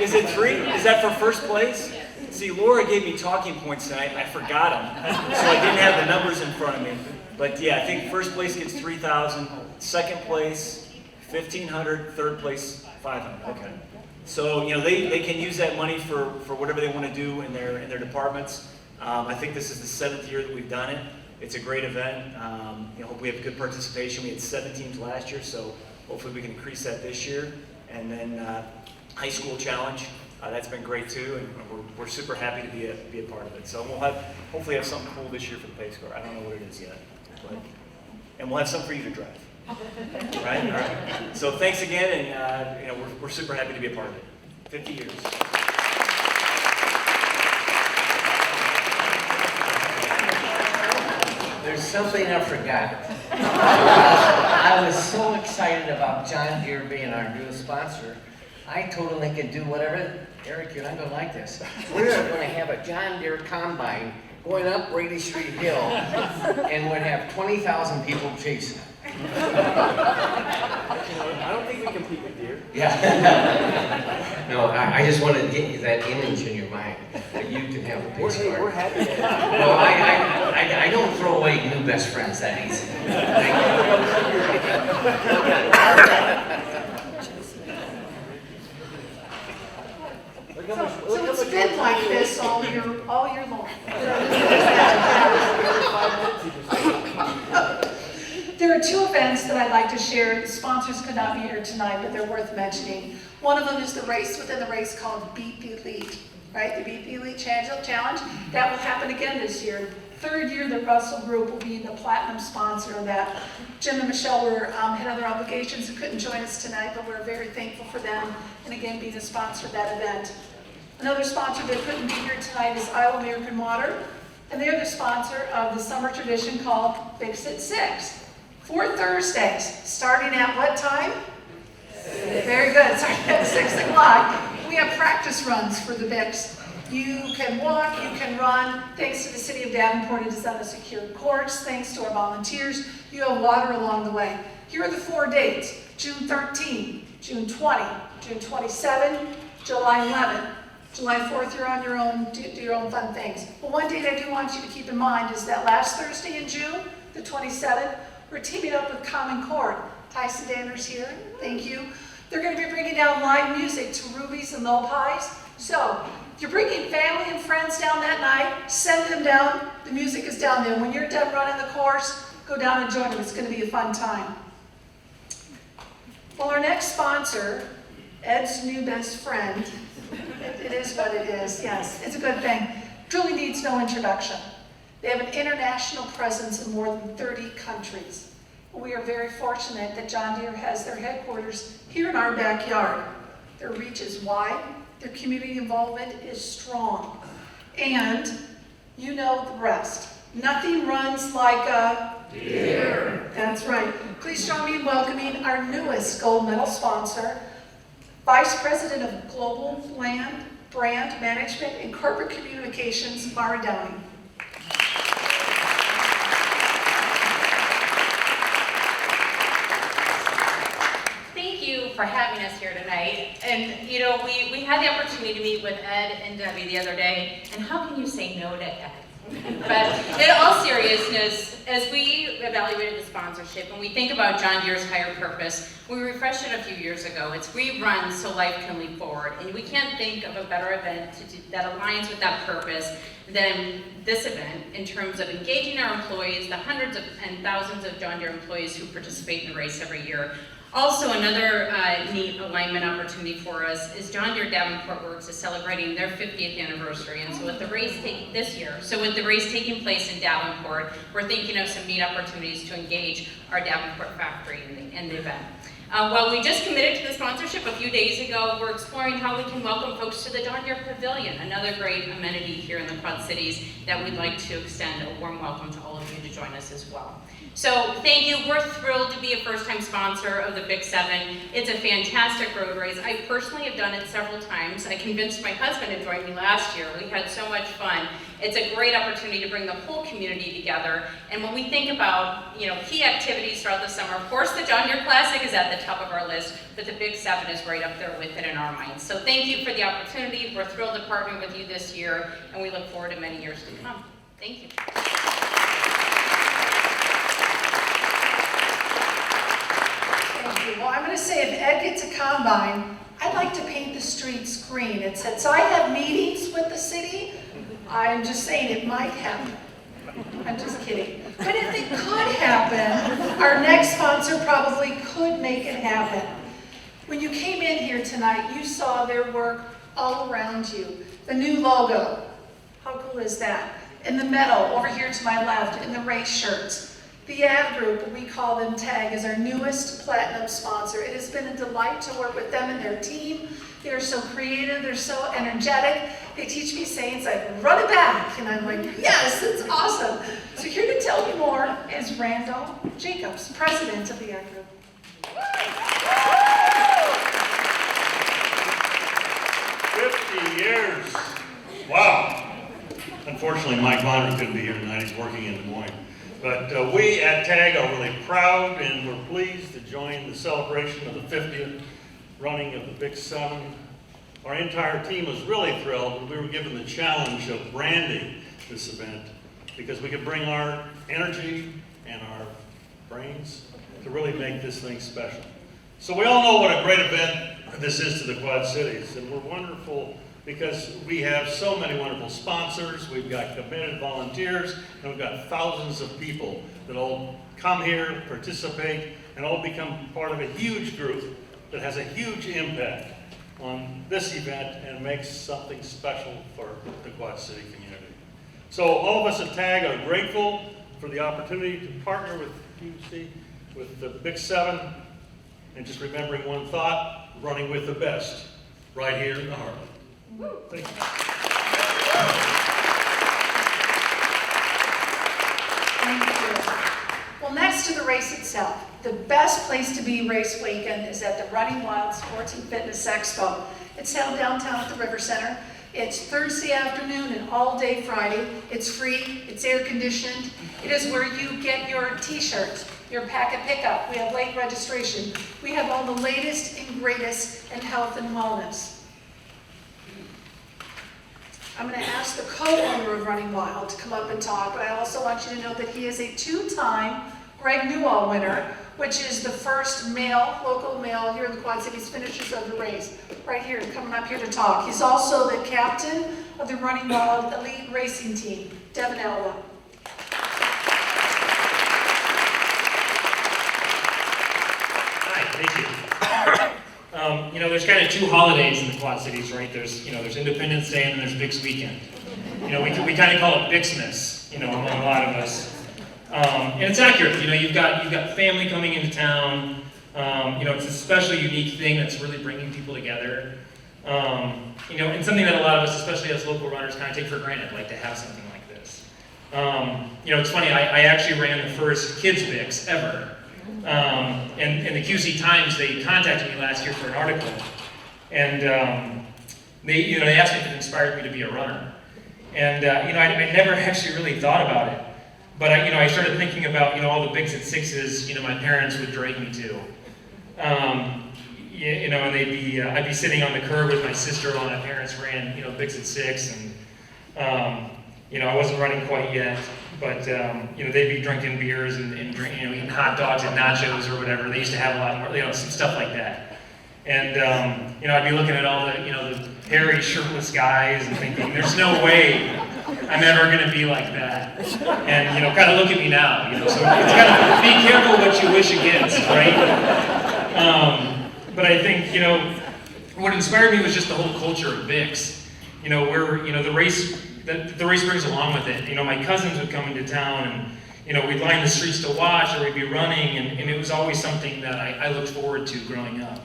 is it 3? Is that for first place? See, Laura gave me talking points tonight. I forgot them, so I didn't have the numbers in front of me. But yeah, I think first place gets 3,000, second place 1,500, third place 500. Okay. So you know, they can use that money for whatever they want to do in their departments. I think this is the 7th year that we've done it. It's a great event. You know, hope we have good participation. We had 7 teams last year, so hopefully we can increase that this year. And then High School Challenge. That's been great too, and we're super happy to be a part of it. So we'll hopefully have something cool this year for the Pace car. I don't know what it is yet, and we'll have something for you to drive. Right? All right. So thanks again, and you know, we're super happy to be a part of it. 50 years. There's something I forgot. I was so excited about John Deere being our new sponsor. I told him they could do whatever. Eric, you're not going to like this. We're going to have a John Deere combine going up Brady Street Hill, and we'd have 20,000 people chasing it. I don't think we compete with Deere. Yeah. No, I just wanted to get you that image in your mind that you can have a Pace car. We're happy. No, I don't throw away new best friends that easy. So it's been like this all year long. There are 2 events that I'd like to share. The sponsors could not be here tonight, but they're worth mentioning. One of them is the race within the race called Beat the Elite, right? The Beat the Elite Challenge. That will happen again this year, third year that Russell Group will be the platinum sponsor of that. Jim and Michelle had other obligations and couldn't join us tonight, but we're very thankful for them, and again, being the sponsor of that event. Another sponsor that couldn't be here tonight is Iowa American Water, and they're the sponsor of the summer tradition called Fix It 6. 4 Thursdays, starting at what time? Very good, starting at 6 o'clock. We have practice runs for the Bix. You can walk, you can run. Thanks to the City of Davenport, it is on a secure course. Thanks to our volunteers, you have water along the way. Here are the 4 dates: June 13, June 20, June 27, July 11. July 4th, you're on your own, do your own fun things. But one date I do want you to keep in mind is that last Thursday in June, the 27th, we're teaming up with Common Chord. Tyson Danner's here, thank you. They're going to be bringing down live music to Rubies and Low Pies. So, if you're bringing family and friends down that night, send them down. The music is down there. When you're done running the course, go down and join them. It's going to be a fun time. Well, our next sponsor, Ed's new best friend, it is what it is, yes, it's a good thing. Truly needs no introduction. They have an international presence in more than 30 countries. We are very fortunate that John Deere has their headquarters here in our backyard. Their reach is wide, their community involvement is strong, and you know the rest. Nothing runs like a Deere. That's right. Please join me in welcoming our newest gold medal sponsor, Vice President of Global Brand Management and Corporate Communications, Mara Downey. Thank you for having us here tonight. And you know, we had the opportunity to meet with Ed and Debbie the other day, and how can you say no to Ed? But in all seriousness, as we evaluated the sponsorship and we think about John Deere's higher purpose, we refreshed it a few years ago. It's We Run So Life Can Leap Forward. And we can't think of a better event that aligns with that purpose than this event in terms of engaging our employees, the hundreds and thousands of John Deere employees who participate in the race every year. Also, another neat alignment opportunity for us is John Deere Davenport Works is celebrating their 50th anniversary, and so with the race taking place in Davenport, we're thinking of some neat opportunities to engage our Davenport factory in the event. While we just committed to the sponsorship a few days ago, we're exploring how we can welcome folks to the John Deere Pavilion, another great amenity here in the Quad Cities that we'd like to extend a warm welcome to all of you to join us as well. So thank you. We're thrilled to be a first-time sponsor of the Big 7. It's a fantastic road race. I personally have done it several times. I convinced my husband to join me last year. We had so much fun. It's a great opportunity to bring the whole community together. And when we think about, key activities throughout the summer, of course the John Deere Classic is at the top of our list, but the Big 7 is right up there with it in our minds. So thank you for the opportunity. We're thrilled to partner with you this year, and we look forward to many years to come. Thank you. Well, I'm going to say if Ed gets a combine, I'd like to paint the streets green. It said, so I have meetings with the city. I'm just saying it might happen. I'm just kidding. But if it could happen, our next sponsor probably could make it happen. When you came in here tonight, you saw their work all around you. The new logo. How cool is that? And the medal over here to my left, and the race shirts. The ad group, we call them TAG, is our newest platinum sponsor. It has been a delight to work with them and their team. They are so creative, they're so energetic. They teach me sayings like, run it back. And I'm like, yes, it's awesome. So here to tell you more is Randall Jacobs, president of the ad group. 50 years. Wow. Unfortunately, Mike Vonner couldn't be here tonight. He's working in Des Moines. But we at TAG are really proud and we're pleased to join the celebration of the 50th running of the Big 7. Our entire team was really thrilled when we were given the challenge of branding this event because we could bring our energy and our brains to really make this thing special. So we all know what a great event this is to the Quad Cities, and we're wonderful because we have so many wonderful sponsors, we've got committed volunteers, and we've got thousands of people that all come here, participate, and all become part of a huge group that has a huge impact on this event and makes something special for the Quad City community. So all of us at TAG are grateful for the opportunity to partner with QC, with the Big 7, and just remembering one thought, running with the best, right here in the Heartland. Thank you. Thank you. Well, next to the race itself, the best place to be race weekend is at the Running Wild Sports and Fitness Expo. It's held downtown at the River Center. It's Thursday afternoon and all day Friday. It's free, it's air conditioned. It is where you get your t-shirts, your packet pickup. We have late registration. We have all the latest and greatest in health and wellness. I'm going to ask the co-owner of Running Wild to come up and talk, but I also want you to know that he is a 2-time Greg Newell winner, which is the first male, local male here in the Quad Cities finishers of the race. Right here, coming up here to talk. He's also the captain of the Running Wild Elite Racing Team, Devin Elba. Hi, thank you. You know, there's kind of 2 holidays in the Quad Cities, right? There's Independence Day and then there's Bix Weekend. You know, we kind of call it Bixmas, you know, among a lot of us. And it's accurate. You know, you've got family coming into town. You know, it's a especially unique thing that's really bringing people together. You know, and something that a lot of us, especially as local runners, kind of take for granted, like to have something like this. You know, it's funny. I actually ran the first kids Bix ever. And the QC Times, they contacted me last year for an article, and they asked me if it inspired me to be a runner. And you know, I never actually really thought about it. But I started thinking about, all the Bigs at Sixes, my parents would drag me to. And I'd be sitting on the curb with my sister while my parents ran, Bigs at Six, and I wasn't running quite yet, but they'd be drinking beers and eating hot dogs and nachos or whatever. They used to have a lot more, some stuff like that. And I'd be looking at all the, the hairy, shirtless guys and thinking, there's no way I'm ever going to be like that. And, kind of look at me now, so it's kind of, be careful what you wish against, right? But I think, what inspired me was just the whole culture of Bix. Where, the race brings along with it. My cousins would come into town and, we'd line the streets to watch, or we'd be running, and it was always something that I looked forward to growing up.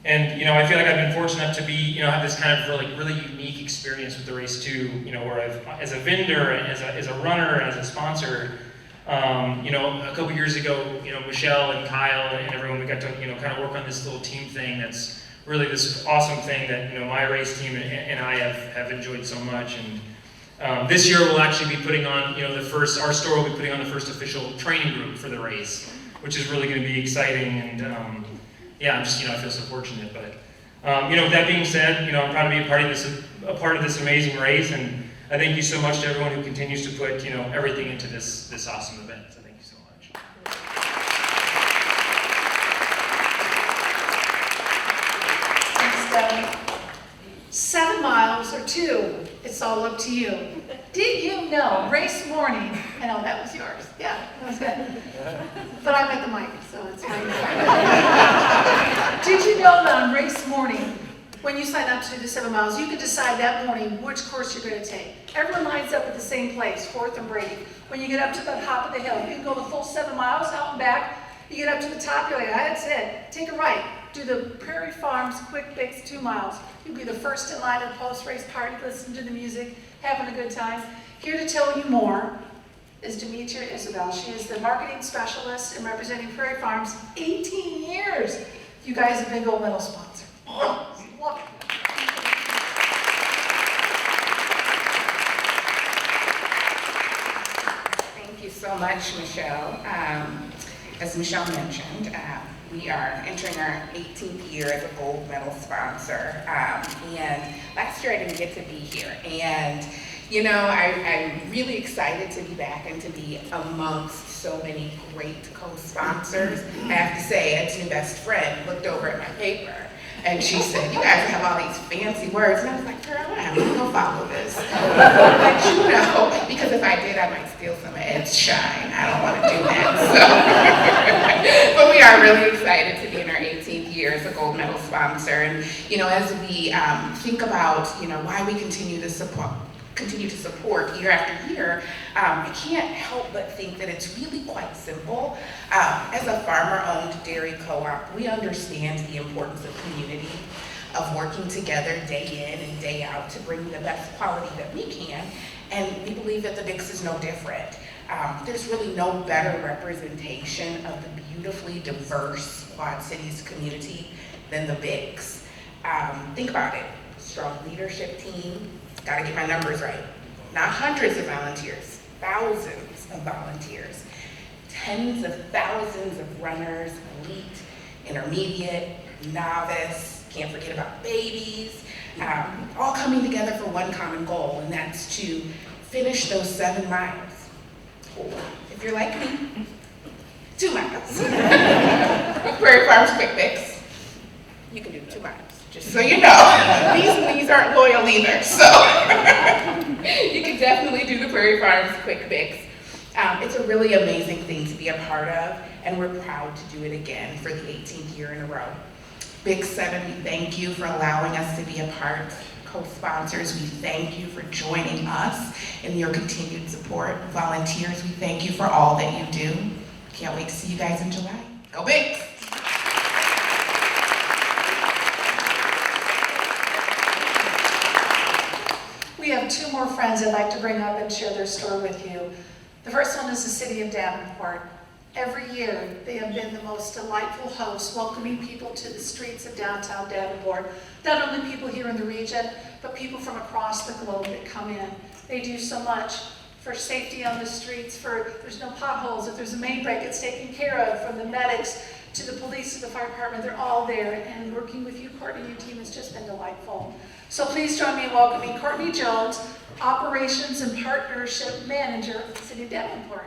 And, I feel like I've been fortunate enough to be, have this kind of really unique experience with the race too, where I've, as a vendor, and as a runner, and as a sponsor, a couple years ago, Michelle and Kyle and everyone, we got to, kind of work on this little team thing that's really this awesome thing that, my race team and I have enjoyed so much. And this year we'll actually be putting on, our store will be putting on the first official training group for the race, which is really going to be exciting. And yeah, I'm just, I feel so fortunate. But, with that being said, I'm proud to be a part of this amazing race, and I thank you so much to everyone who continues to put, everything into this awesome event. So thank you so much. Thanks, Devin. 7 miles or 2, it's all up to you. Did you know, race morning, I know that was yours, yeah, that was good. But I'm at the mic, so it's fine. Did you know that on race morning, when you sign up to do the 7 miles, you can decide that morning which course you're going to take. Everyone lines up at the same place, 4th and Brady. When you get up to the top of the hill, you can go the full 7 miles out and back. You get up to the top, you're like, that's it. Take a right. Do the Prairie Farms Quick Bix 2 miles. You'll be the first in line at the post-race party, listening to the music, having a good time. Here to tell you more is Demetria Isabel. She is the marketing specialist and representing Prairie Farms 18 years. You guys have been gold medal sponsor. Look. Thank you so much, Michelle. As Michelle mentioned, we are entering our 18th year as a gold medal sponsor. And last year I didn't get to be here. And I'm really excited to be back and to be amongst so many great co-sponsors. I have to say, Ed's new best friend looked over at my paper and she said, you guys have all these fancy words. And I was like, girl, I'm not gonna follow this. But because if I did, I might steal some of Ed's shine. I don't want to do that. So. But we are really excited to be in our 18th year as a gold medal sponsor. And, as we think about, why we continue to support continue to support year after year, I can't help but think that it's really quite simple. As a farmer-owned dairy co-op, we understand the importance of community, of working together day in and day out to bring the best quality that we can, and we believe that the BICS is no different. There's really no better representation of the beautifully diverse Quad Cities community than the BICS. Think about it, strong leadership team, gotta get my numbers right. Not hundreds of volunteers, thousands of volunteers. Tens of thousands of runners, elite, intermediate, novice, can't forget about babies, all coming together for one common goal, and that's to finish those 7 miles. Or, if you're like me, 2 miles. With Prairie Farms Quick Mix, you can do 2 miles. Just so you know, these aren't loyal either, so you can definitely do the Prairie Farms Quick Mix. It's a really amazing thing to be a part of, and we're proud to do it again for the 18th year in a row. BICS 7, we thank you for allowing us to be a part. Co-sponsors, we thank you for joining us in your continued support. Volunteers, we thank you for all that you do. Can't wait to see you guys in July. Go BICS! We have 2 more friends I'd like to bring up and share their story with you. The first one is the City of Davenport. Every year, they have been the most delightful hosts, welcoming people to the streets of downtown Davenport. Not only people here in the region, but people from across the globe that come in. They do so much for safety on the streets, there's no potholes, if there's a main break, it's taken care of, from the medics to the police to the fire department, they're all there. And working with you, Courtney, your team has just been delightful. So please join me in welcoming Courtney Jones, Operations and Partnership Manager of the City of Davenport.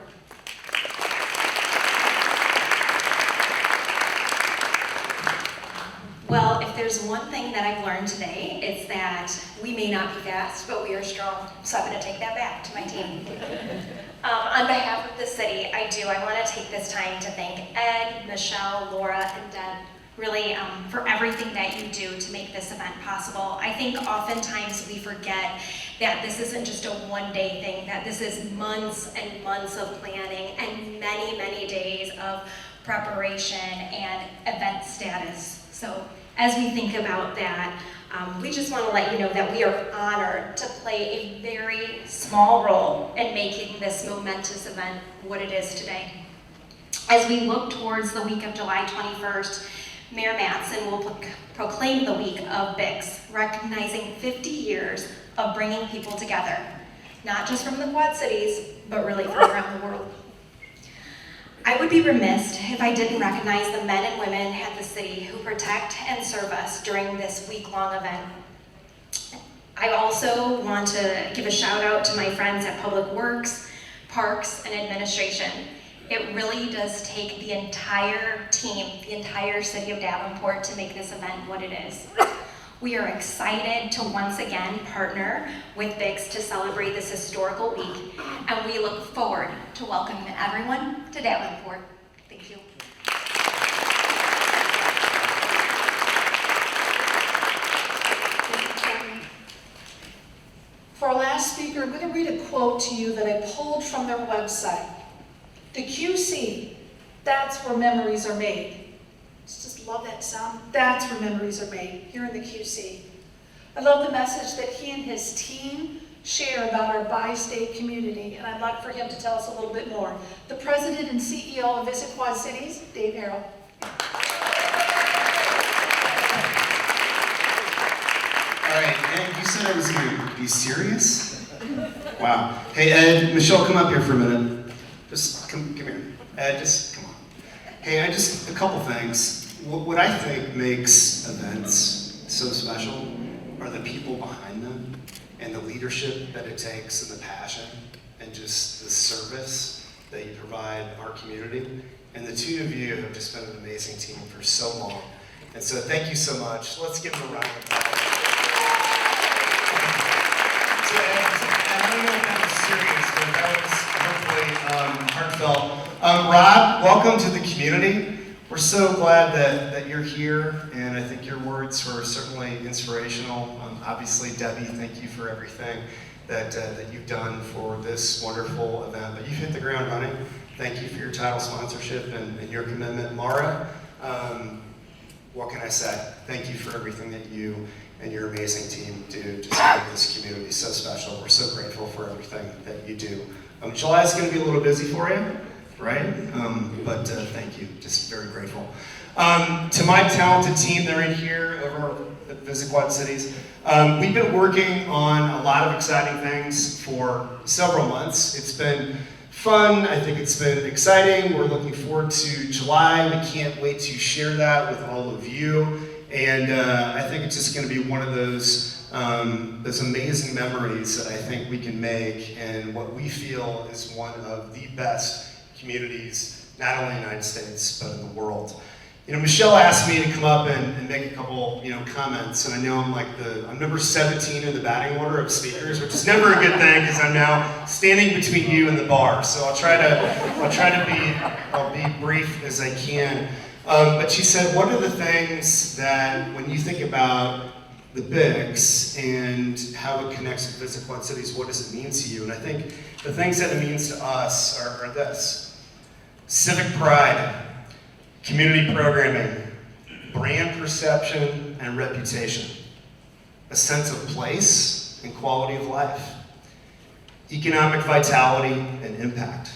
Well, if there's one thing that I've learned today, it's that we may not be fast, but we are strong. So I'm going to take that back to my team. On behalf of the city, I want to take this time to thank Ed, Michelle, Laura, and Deb, really for everything that you do to make this event possible. I think oftentimes we forget that this isn't just a one-day thing, that this is months and months of planning and many, many days of preparation and event status. So as we think about that, we just want to let you know that we are honored to play a very small role in making this momentous event what it is today. As we look towards the week of July 21st, Mayor Mattson will proclaim the week of BICS, recognizing 50 years of bringing people together, not just from the Quad Cities, but really from around the world. I would be remiss if I didn't recognize the men and women at the city who protect and serve us during this week-long event. I also want to give a shout out to my friends at Public Works, Parks, and Administration. It really does take the entire team, the entire city of Davenport to make this event what it is. We are excited to once again partner with BICS to celebrate this historical week, and we look forward to welcoming everyone to Davenport. Thank you. For our last speaker, I'm going to read a quote to you that I pulled from their website. The QC, that's where memories are made. Just love that sound. That's where memories are made, here in the QC. I love the message that he and his team share about our bi-state community, and I'd like for him to tell us a little bit more. The president and CEO of Visit Quad Cities, Dave Harrell. All right, Ed, you said I was going to be serious? Wow. Hey, Ed, Michelle, come up here for a minute. Just come here. Ed, just come on. Hey, a couple things. What I think makes events so special are the people behind them and the leadership that it takes and the passion and just the service that you provide our community. And the two of you have just been an amazing team for so long. And so thank you so much. Let's give them a round of applause. So, and I don't know if that was serious, but that was hopefully heartfelt. Rob, welcome to the community. We're so glad that you're here, and I think your words were certainly inspirational. Obviously, Debbie, thank you for everything. that you've done for this wonderful event. But you've hit the ground running. Thank you for your title sponsorship and your commitment. Mara, what can I say? Thank you for everything that you and your amazing team do to make this community so special. We're so grateful for everything that you do. July is going to be a little busy for you, right? But thank you, just very grateful. To my talented team, they're in here over at Visit Quad Cities. We've been working on a lot of exciting things for several months. It's been fun, I think it's been exciting. We're looking forward to July. We can't wait to share that with all of you. And I think it's just going to be one of those amazing memories that I think we can make in what we feel is one of the best communities, not only in the United States, but in the world. You know, Michelle asked me to come up and make a couple, comments, and I know I'm number 17 in the batting order of speakers, which is never a good thing because I'm now standing between you and the bar. So I'll be brief as I can. But she said, what are the things that, when you think about the Bics and how it connects with Visit Quad Cities, what does it mean to you? And I think the things that it means to us are this: civic pride, community programming, brand perception and reputation, a sense of place and quality of life, economic vitality and impact,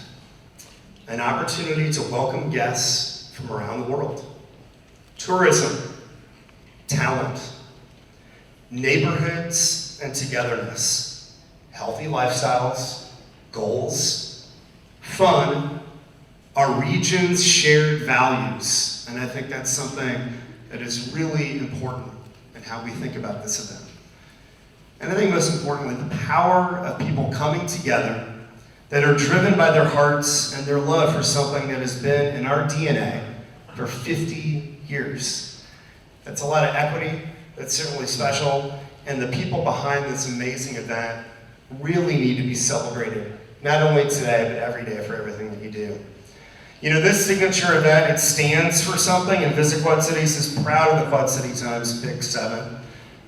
an opportunity to welcome guests from around the world, tourism, talent, neighborhoods and togetherness, healthy lifestyles, goals, fun, our region's shared values. And I think that's something that is really important in how we think about this event. And I think most importantly, the power of people coming together that are driven by their hearts and their love for something that has been in our DNA for 50 years. That's a lot of equity, that's certainly special, and the people behind this amazing event really need to be celebrated, not only today, but every day for everything that you do. You know, this signature event, it stands for something, and Visit Quad Cities is proud of the Quad City Times Big 7,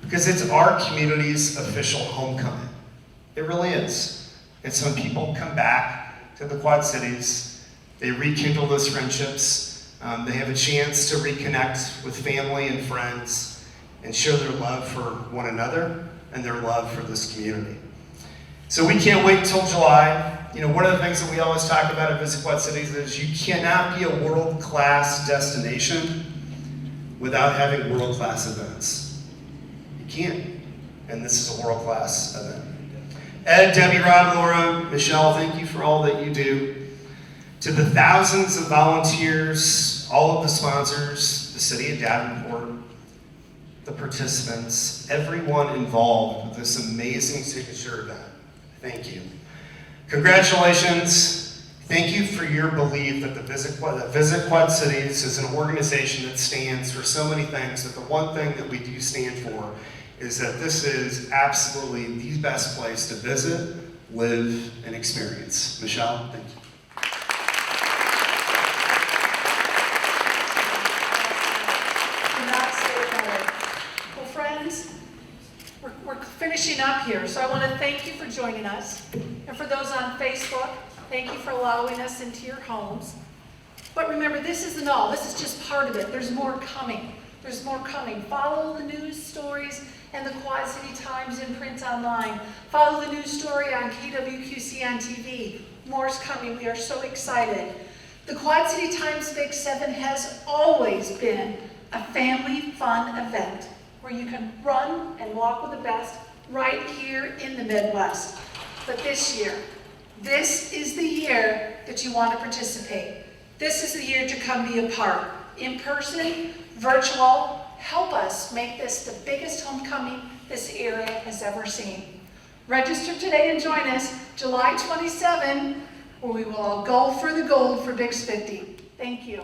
because it's our community's official homecoming. It really is. It's when people come back to the Quad Cities, they rekindle those friendships, they have a chance to reconnect with family and friends and show their love for one another and their love for this community. So we can't wait until July. You know, one of the things that we always talk about at Visit Quad Cities is you cannot be a world-class destination without having world-class events. You can't, and this is a world-class event. Ed, Debbie, Rob, Laura, Michelle, thank you for all that you do. To the thousands of volunteers, all of the sponsors, the city of Davenport, the participants, everyone involved with this amazing signature event, thank you. Congratulations. Thank you for your belief that Visit Quad Cities is an organization that stands for so many things, that the one thing that we do stand for is that this is absolutely the best place to visit, live, and experience. Michelle, thank you. Cannot say it better. Well, friends, we're finishing up here, so I want to thank you for joining us. And for those on Facebook, thank you for allowing us into your homes. But remember, this isn't all. This is just part of it. There's more coming. There's more coming. Follow the news stories and the Quad City Times in print online. Follow the news story on KWQC on TV. More's coming. We are so excited. The Quad City Times Big 7 has always been a family fun event where you can run and walk with the best right here in the Midwest. But this year, this is the year that you want to participate. This is the year to come be a part. In person, virtual, help us make this the biggest homecoming this area has ever seen. Register today and join us July 27, where we will all go for the gold for Bics 50. Thank you.